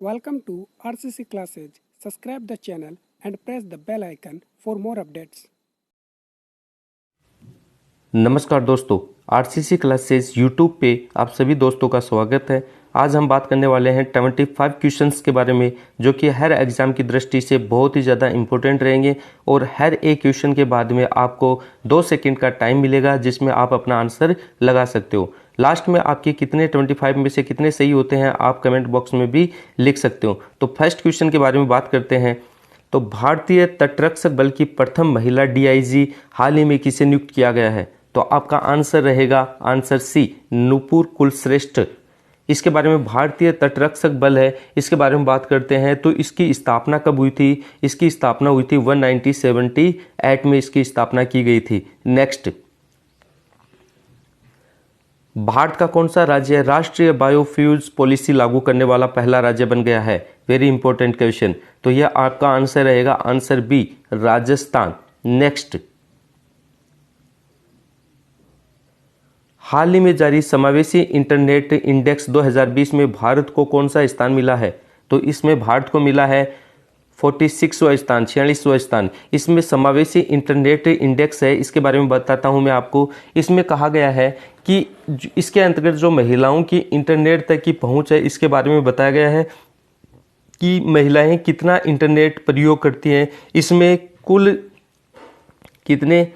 Welcome to RCC classes. Subscribe the channel and press the bell icon for more updates. नमस्कार दोस्तों, RCC classes YouTube पे आप सभी दोस्तों का स्वागत है। आज हम बात करने वाले हैं 75 क्वेश्चंस के बारे में, जो कि हर एग्ज़ाम की दृष्टि से बहुत ही ज़्यादा इंपॉर्टेंट रहेंगे और हर एक क्वेश्चन के बाद में आपको 2 सेकंड का टाइम मिलेगा जिसमें आप अपना आंसर लगा सकते हो। लास्ट में आपके कितने 25 में से कितने सही होते हैं आप कमेंट बॉक्स में भी लिख सकते हो। तो फर्स्ट क्वेश्चन के बारे में बात करते हैं। तो भारतीय तटरक्षक बल की प्रथम महिला डीआईजी हाल ही में किसे नियुक्त किया गया है? तो आपका आंसर रहेगा आंसर सी, नूपुर कुलश्रेष्ठ। इसके बारे में भारतीय तटरक्षक बल है, इसके बारे में बात करते हैं। तो इसकी स्थापना कब हुई थी? इसकी स्थापना हुई थी 1978 में इसकी स्थापना की गई थी। नेक्स्ट, भारत का कौन सा राज्य राष्ट्रीय बायोफ्यूल्स पॉलिसी लागू करने वाला पहला राज्य बन गया है? Very important question. तो यह आपका आंसर रहेगा आंसर बी, राजस्थान। नेक्स्ट, हाल ही में जारी समावेशी इंटरनेट इंडेक्स 2020 में भारत को कौन सा स्थान मिला है? तो इसमें भारत को मिला है 46वां स्थान, 46वां स्थान। इसमें समावेशी इंटरनेट इंडेक्स है, इसके बारे में बताता हूं मैं आपको। इसमें कहा गया है कि इसके अंतर्गत जो महिलाओं की इंटरनेट तक की पहुंच है, इसके बारे में बताया गया है कि महिलाएं कितना इंटरनेट प्रयोग करती हैं। इसमें कुल कितने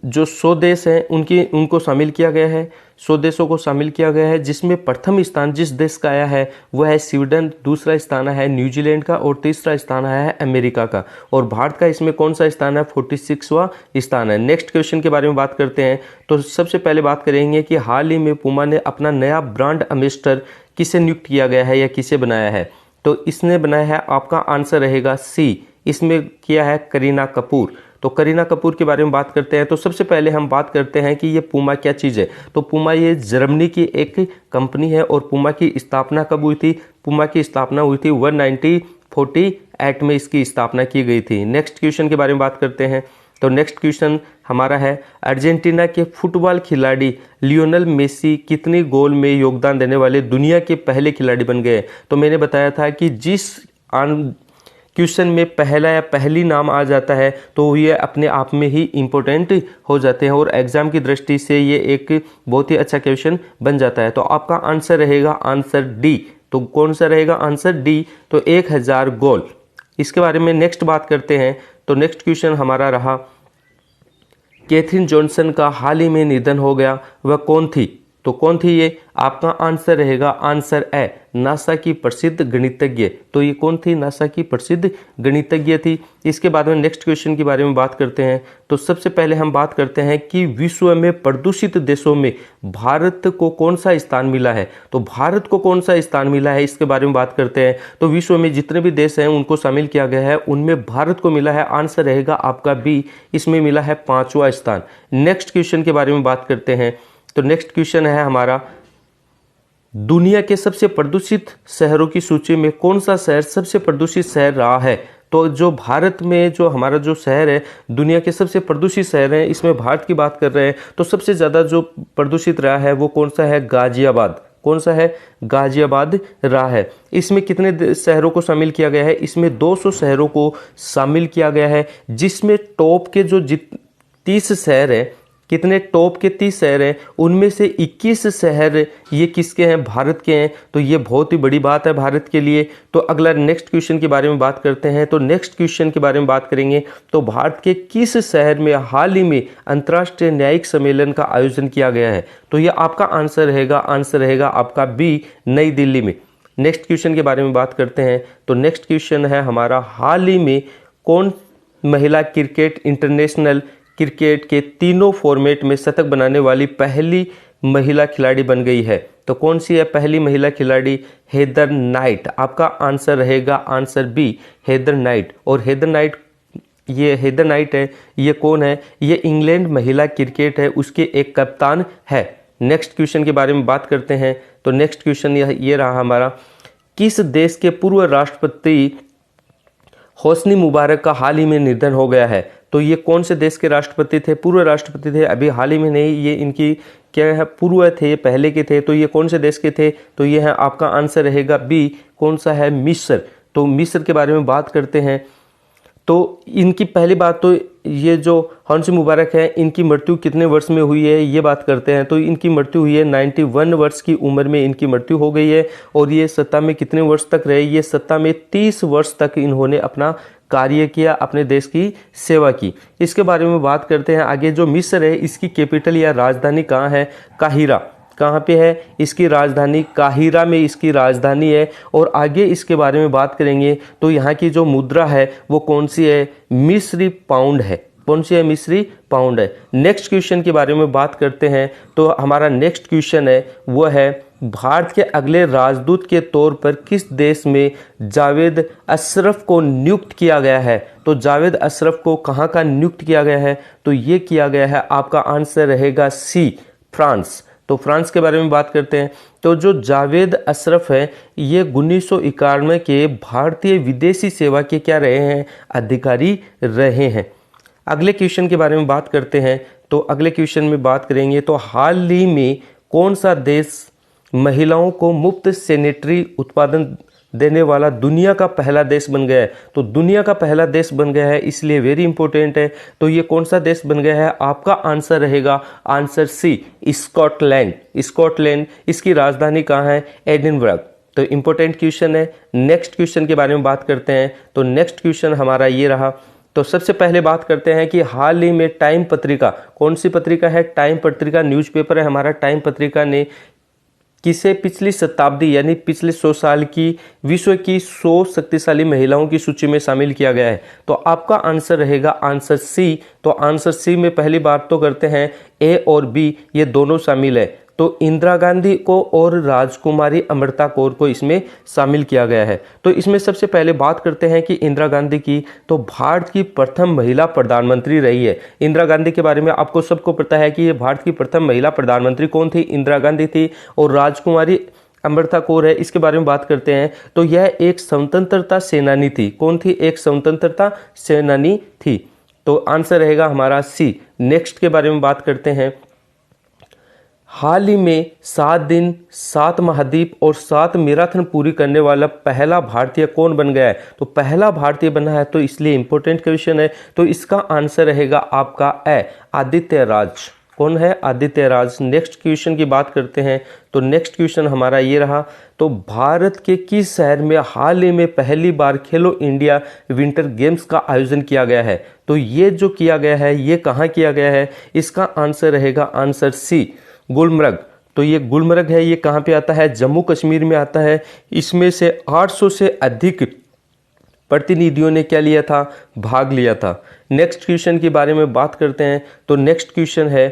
जो 100 देश हैं उनको शामिल किया गया है, 100 देशों को शामिल किया गया है, जिसमें प्रथम स्थान जिस देश का आया है वह है स्वीडन, दूसरा स्थान है न्यूजीलैंड का और तीसरा स्थान आया है अमेरिका का। और भारत का इसमें कौन सा स्थान है? 46वां स्थान है। नेक्स्ट क्वेश्चन के बारे में बात करते हैं। तो सबसे पहले बात करेंगे कि हाल ही में पूमा ने अपना नया ब्रांड एम्बेसडर किसे नियुक्त किया गया है या किसे बनाया है? तो इसने बनाया है, आपका आंसर रहेगा सी, इसमें किया है करीना कपूर। तो करीना कपूर के बारे में बात करते हैं। तो सबसे पहले हम बात करते हैं कि ये पूमा क्या चीज़ है। तो पूमा ये जर्मनी की एक कंपनी है और पूमा की स्थापना कब हुई थी? पूमा की स्थापना हुई थी 1948 में इसकी स्थापना की गई थी। नेक्स्ट क्वेश्चन के बारे में बात करते हैं। तो नेक्स्ट क्वेश्चन हमारा है, अर्जेंटीना के फुटबॉल खिलाड़ी लियोनेल मेसी कितने गोल में योगदान देने वाले दुनिया के पहले खिलाड़ी बन गए? तो मैंने बताया था कि जिस क्वेश्चन में पहला या पहली नाम आ जाता है तो ये अपने आप में ही इम्पोर्टेंट हो जाते हैं और एग्जाम की दृष्टि से ये एक बहुत ही अच्छा क्वेश्चन बन जाता है। तो आपका आंसर रहेगा आंसर डी। तो कौन सा रहेगा? Answer D. तो 1000 गोल। इसके बारे में नेक्स्ट बात करते हैं। तो नेक्स्ट क्वेश्चन हमारा रहा, कैथरीन जॉनसन का हाल ही में निधन हो गया, वह कौन थी? तो कौन थी ये? आपका आंसर रहेगा आंसर ए, नासा की प्रसिद्ध गणितज्ञ। तो ये कौन थी? नासा की प्रसिद्ध गणितज्ञ थी। इसके बाद में नेक्स्ट क्वेश्चन के बारे में बात करते हैं। तो सबसे पहले हम बात करते हैं कि विश्व में प्रदूषित देशों में भारत को कौन सा स्थान मिला है? तो भारत को कौन सा स्थान मिला है, इसके बारे में बात करते हैं। तो विश्व में जितने भी देश हैं उनको शामिल किया गया है, उनमें भारत को मिला है, आंसर रहेगा आपका बी, इसमें मिला है 5वां स्थान। नेक्स्ट क्वेश्चन के बारे में बात करते हैं। तो नेक्स्ट क्वेश्चन है हमारा, दुनिया के सबसे प्रदूषित शहरों की सूची में कौन सा शहर सबसे प्रदूषित शहर रहा है? तो जो भारत में जो हमारा जो शहर है, दुनिया के सबसे प्रदूषित शहर हैं, इसमें भारत की बात कर रहे हैं। तो सबसे ज़्यादा जो प्रदूषित रहा है वो कौन सा है? गाजियाबाद। कौन सा है? गाजियाबाद रहा है। इसमें कितने शहरों को शामिल किया गया है? इसमें 200 शहरों को शामिल किया गया है, जिसमें टॉप के जो 30 शहर हैं, कितने टॉप के 30 शहर हैं, उनमें से 21 शहर ये किसके हैं? भारत के हैं। तो ये बहुत ही बड़ी बात है भारत के लिए। तो अगला नेक्स्ट क्वेश्चन के बारे में बात करते हैं। तो नेक्स्ट क्वेश्चन के बारे में बात करेंगे। तो भारत के किस शहर में हाल ही में अंतर्राष्ट्रीय न्यायिक सम्मेलन का आयोजन किया गया है? तो ये आपका आंसर रहेगा आपका बी, नई दिल्ली में। नेक्स्ट क्वेश्चन के बारे में बात करते हैं। तो नेक्स्ट क्वेश्चन है हमारा, हाल ही में कौन महिला क्रिकेट इंटरनेशनल क्रिकेट के तीनों फॉर्मेट में शतक बनाने वाली पहली महिला खिलाड़ी बन गई है? तो कौन सी है पहली महिला खिलाड़ी? Heather night. आपका आंसर रहेगा आंसर बी, हेदर नाइट। और हेदर नाइट है, ये कौन है? ये इंग्लैंड महिला क्रिकेट है, उसके एक कप्तान है। नेक्स्ट क्वेश्चन के बारे में बात करते हैं। तो नेक्स्ट क्वेश्चन ये रहा हमारा, किस देश के पूर्व राष्ट्रपति होस्नी मुबारक का हाल ही में निधन हो गया है? तो ये कौन से देश के राष्ट्रपति थे? पूर्व राष्ट्रपति थे, अभी हाल ही में नहीं, ये इनकी क्या है, पूर्व थे, पहले के थे, तो ये कौन से देश के थे, तो ये है आपका आंसर रहेगा बी, कौन सा है, मिस्र। तो मिस्र के बारे में बात करते हैं तो इनकी पहली बात तो ये जो हॉर्सी मुबारक है इनकी मृत्यु कितने वर्ष में हुई है ये बात करते हैं। तो इनकी मृत्यु हुई है 91 वर्ष की उम्र में इनकी मृत्यु हो गई है। और ये सत्ता में कितने वर्ष तक रहे, ये सत्ता में 30 वर्ष तक इन्होंने अपना कार्य किया, अपने देश की सेवा की। इसके बारे में बात करते हैं आगे। जो मिस्र है इसकी कैपिटल या राजधानी कहाँ है, काहिरा। कहाँ पे है इसकी राजधानी, काहिरा में इसकी राजधानी है। और आगे इसके बारे में बात करेंगे तो यहाँ की जो मुद्रा है वो कौन सी है, मिस्री पाउंड है। कौन सी है, मिस्री पाउंड है। नेक्स्ट क्वेश्चन के बारे में बात करते हैं तो हमारा नेक्स्ट क्वेश्चन है वो है भारत के अगले राजदूत के तौर पर किस देश में जावेद अशरफ को नियुक्त किया गया है। तो जावेद अशरफ को कहाँ का नियुक्त किया गया है, तो ये किया गया है, आपका आंसर रहेगा सी, फ्रांस। तो फ्रांस के बारे में बात करते हैं तो जो जावेद अशरफ है ये 1991 के भारतीय विदेशी सेवा के क्या रहे हैं, अधिकारी रहे हैं। अगले क्वेश्चन के बारे में बात करते हैं तो अगले क्वेश्चन में बात करेंगे तो हाल ही में कौन सा देश महिलाओं को मुफ्त सैनिटरी उत्पादन देने वाला दुनिया का पहला देश बन गया है। तो दुनिया का पहला देश बन गया है, इसलिए वेरी इंपॉर्टेंट है। तो ये कौन सा देश बन गया है, आपका आंसर रहेगा आंसर सी, स्कॉटलैंड। स्कॉटलैंड, इसकी राजधानी कहाँ है, एडिनबर्ग। तो इंपॉर्टेंट क्वेश्चन है। नेक्स्ट क्वेश्चन के बारे में बात करते हैं तो नेक्स्ट क्वेश्चन हमारा ये रहा। तो सबसे पहले बात करते हैं कि हाल ही में टाइम पत्रिका, कौन सी पत्रिका है, टाइम पत्रिका, न्यूज़पेपर है हमारा, टाइम पत्रिका ने किसे पिछली शताब्दी यानी पिछले 100 साल की विश्व की 100 शक्तिशाली महिलाओं की सूची में शामिल किया गया है। तो आपका आंसर रहेगा आंसर सी। तो आंसर सी में पहली बात तो करते हैं ए और बी ये दोनों शामिल है। तो इंदिरा गांधी को और राजकुमारी अमृता कौर को इसमें शामिल किया गया है। तो इसमें सबसे पहले बात करते हैं कि इंदिरा गांधी की, तो भारत की प्रथम महिला प्रधानमंत्री रही है। इंदिरा गांधी के बारे में आपको सबको पता है कि ये भारत की प्रथम महिला प्रधानमंत्री कौन थी, इंदिरा गांधी थी। और राजकुमारी अमृता कौर है, इसके बारे में बात करते हैं तो यह एक स्वतंत्रता सेनानी थी। कौन थी, एक स्वतंत्रता सेनानी थी। तो आंसर रहेगा हमारा सी। नेक्स्ट के बारे में बात करते हैं। हाल ही में 7 दिन 7 महाद्वीप और 7 मैराथन पूरी करने वाला पहला भारतीय कौन बन गया है, तो पहला भारतीय बना है, तो इसलिए इंपॉर्टेंट क्वेश्चन है। तो इसका आंसर रहेगा आपका ए, आदित्य राज। कौन है, आदित्य राज। नेक्स्ट क्वेश्चन की बात करते हैं तो नेक्स्ट क्वेश्चन हमारा ये रहा। तो भारत के किस शहर में हाल ही में पहली बार खेलो इंडिया विंटर गेम्स का आयोजन किया गया है, तो ये जो किया गया है ये कहाँ किया गया है, इसका आंसर रहेगा आंसर सी, गुलमर्ग। तो ये गुलमर्ग है, ये कहाँ पे आता है, जम्मू कश्मीर में आता है। इसमें से 800 से अधिक प्रतिनिधियों ने क्या लिया था, भाग लिया था। नेक्स्ट क्वेश्चन के बारे में बात करते हैं तो नेक्स्ट क्वेश्चन है,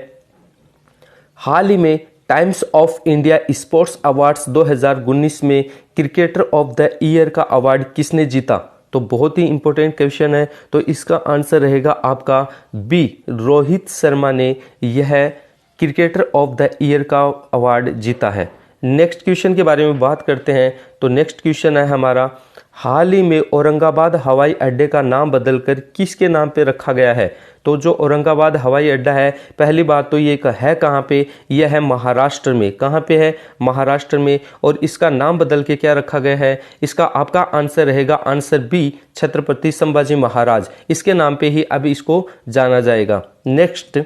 हाल ही में times of India sports awards 2019 में क्रिकेटर ऑफ द ईयर का अवार्ड किसने जीता। तो बहुत ही इंपॉर्टेंट क्वेश्चन है। तो इसका आंसर रहेगा आपका बी, रोहित शर्मा ने यह क्रिकेटर ऑफ द ईयर का अवार्ड जीता है। नेक्स्ट क्वेश्चन के बारे में बात करते हैं तो नेक्स्ट क्वेश्चन है हमारा, हाल ही में औरंगाबाद हवाई अड्डे का नाम बदलकर किसके नाम पे रखा गया है। तो जो औरंगाबाद हवाई अड्डा है, पहली बात तो ये है कहाँ पे, यह है महाराष्ट्र में। कहाँ पे है, महाराष्ट्र में। और इसका नाम बदल के क्या रखा गया है, इसका आपका आंसर रहेगा आंसर बी, छत्रपति संभाजी महाराज। इसके नाम पे ही अब इसको जाना जाएगा। नेक्स्ट,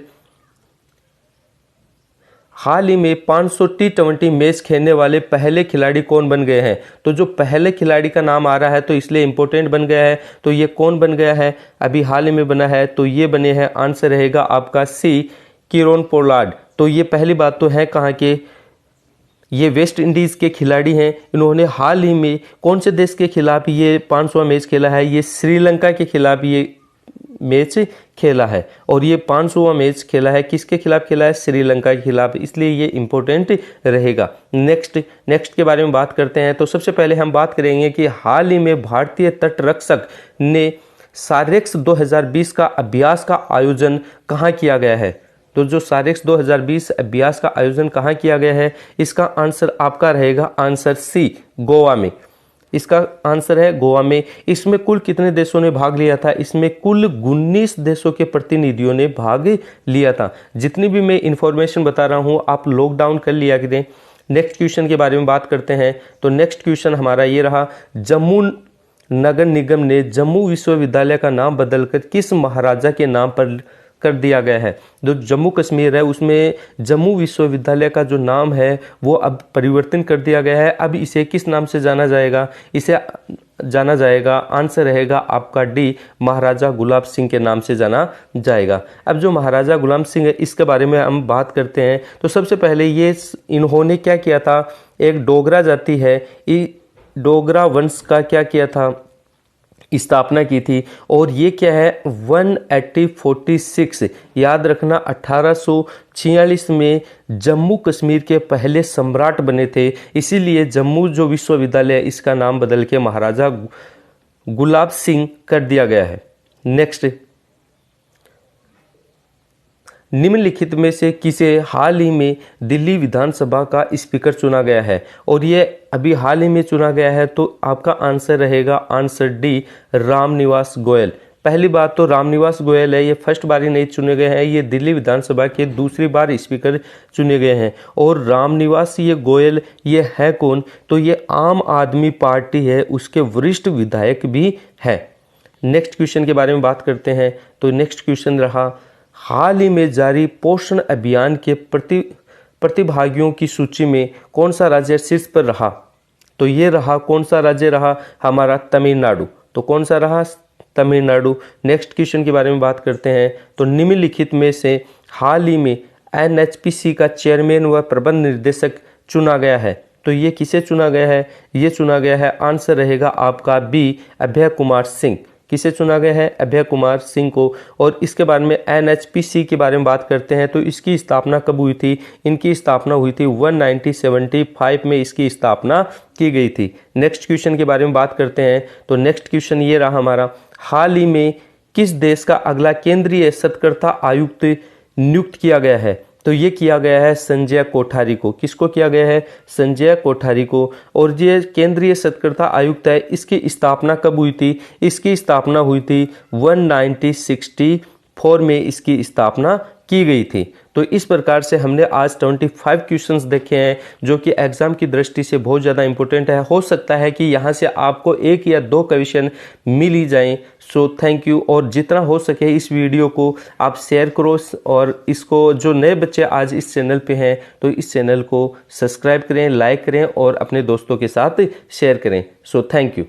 हाल ही में 500 T20 मैच खेलने वाले पहले खिलाड़ी कौन बन गए हैं। तो जो पहले खिलाड़ी का नाम आ रहा है तो इसलिए इंपॉर्टेंट बन गया है। तो ये कौन बन गया है, अभी हाल ही में बना है, तो ये बने हैं, आंसर रहेगा आपका सी, किरोन पोलार्ड। तो ये पहली बात तो है कहाँ के, ये वेस्ट इंडीज़ के खिलाड़ी हैं। इन्होंने हाल ही में कौन से देश के खिलाफ ये 500वां मैच खेला है, ये श्रीलंका के खिलाफ ये मैच खेला है। और ये 500वां मैच खेला है, किसके खिलाफ खेला है, श्रीलंका के खिलाफ, इसलिए ये इंपॉर्टेंट रहेगा। नेक्स्ट के बारे में बात करते हैं तो सबसे पहले हम बात करेंगे कि हाल ही में भारतीय तटरक्षक ने सारेक्स 2020 का अभ्यास का आयोजन कहाँ किया गया है। तो जो सारेक्स 2020 अभ्यास का आयोजन कहाँ किया गया है, इसका आंसर आपका रहेगा आंसर सी, गोवा में। इसका आंसर है गोवा में। इसमें कुल कितने देशों ने भाग लिया था? इसमें कुल 19 देशों के प्रतिनिधियों ने भाग लिया था। जितनी भी मैं इंफॉर्मेशन बता रहा हूँ आप लॉक डाउन कर लिया करें। नेक्स्ट क्वेश्चन के बारे में बात करते हैं। तो नेक्स्ट क्वेश्चन हमारा ये रहा, जम्मू नगर निगम ने जम्मू विश्वविद्यालय का नाम बदलकर किस महाराजा के नाम पर कर दिया गया है? जो जम्मू कश्मीर है उसमें जम्मू विश्वविद्यालय का जो नाम है वो अब परिवर्तन कर दिया गया है। अब इसे किस नाम से जाना जाएगा? इसे जाना जाएगा, आंसर रहेगा आपका डी, महाराजा गुलाब सिंह के नाम से जाना जाएगा। अब जो महाराजा गुलाब सिंह है इसके बारे में हम बात करते हैं। तो सबसे पहले इन्होंने क्या किया था? एक डोगरा जाति है, डोगरा वंश का क्या किया था? स्थापना की थी। और ये क्या है? 1846, याद रखना 1846 में जम्मू कश्मीर के पहले सम्राट बने थे। इसीलिए जम्मू जो विश्वविद्यालय है इसका नाम बदल के महाराजा गुलाब सिंह कर दिया गया है। नेक्स्ट, निम्नलिखित में से किसे हाल ही में दिल्ली विधानसभा का स्पीकर चुना गया है? और ये अभी हाल ही में चुना गया है, तो आपका आंसर रहेगा आंसर डी, रामनिवास गोयल। पहली बात तो रामनिवास गोयल है, ये फर्स्ट बार ही नहीं चुने गए हैं, ये दिल्ली विधानसभा के दूसरी बार स्पीकर चुने गए हैं। और रामनिवास ये गोयल ये है कौन? तो ये आम आदमी पार्टी है, उसके वरिष्ठ विधायक भी है। नेक्स्ट क्वेश्चन के बारे में बात करते हैं। तो नेक्स्ट क्वेश्चन रहा, हाल ही में जारी पोषण अभियान के प्रतिभागियों की सूची में कौन सा राज्य शीर्ष पर रहा? तो ये रहा, कौन सा राज्य रहा? हमारा तमिलनाडु। तो कौन सा रहा? तमिलनाडु। नेक्स्ट क्वेश्चन के बारे में बात करते हैं। तो निम्नलिखित में से हाल ही में NHPC का चेयरमैन व प्रबंध निर्देशक चुना गया है। तो ये किसे चुना गया है? ये चुना गया है, आंसर रहेगा आपका बी, अभय कुमार सिंह। किसे चुना गया है? अभय कुमार सिंह को। और इसके बारे में NHPC के बारे में बात करते हैं। तो इसकी स्थापना कब हुई थी? इनकी स्थापना हुई थी 1975 में इसकी स्थापना की गई थी। नेक्स्ट क्वेश्चन के बारे में बात करते हैं। तो नेक्स्ट क्वेश्चन ये रहा हमारा, हाल ही में किस देश का अगला केंद्रीय सतर्कता आयुक्त नियुक्त किया गया है? तो ये किया गया है संजय कोठारी को। किसको किया गया है? संजय कोठारी को। और ये केंद्रीय सतर्कता आयुक्त है, इसकी स्थापना कब हुई थी? इसकी स्थापना हुई थी 1964 में इसकी स्थापना की गई थी। तो इस प्रकार से हमने आज 25 क्वेश्चंस देखे हैं जो कि एग्जाम की दृष्टि से बहुत ज़्यादा इंपॉर्टेंट है। हो सकता है कि यहाँ से आपको 1 या 2 क्वेश्चन मिल ही जाएं। So thank you. और जितना हो सके इस वीडियो को आप शेयर करो, और इसको जो नए बच्चे आज इस चैनल पे हैं तो इस चैनल को सब्सक्राइब करें, लाइक करें और अपने दोस्तों के साथ शेयर करें। So thank you.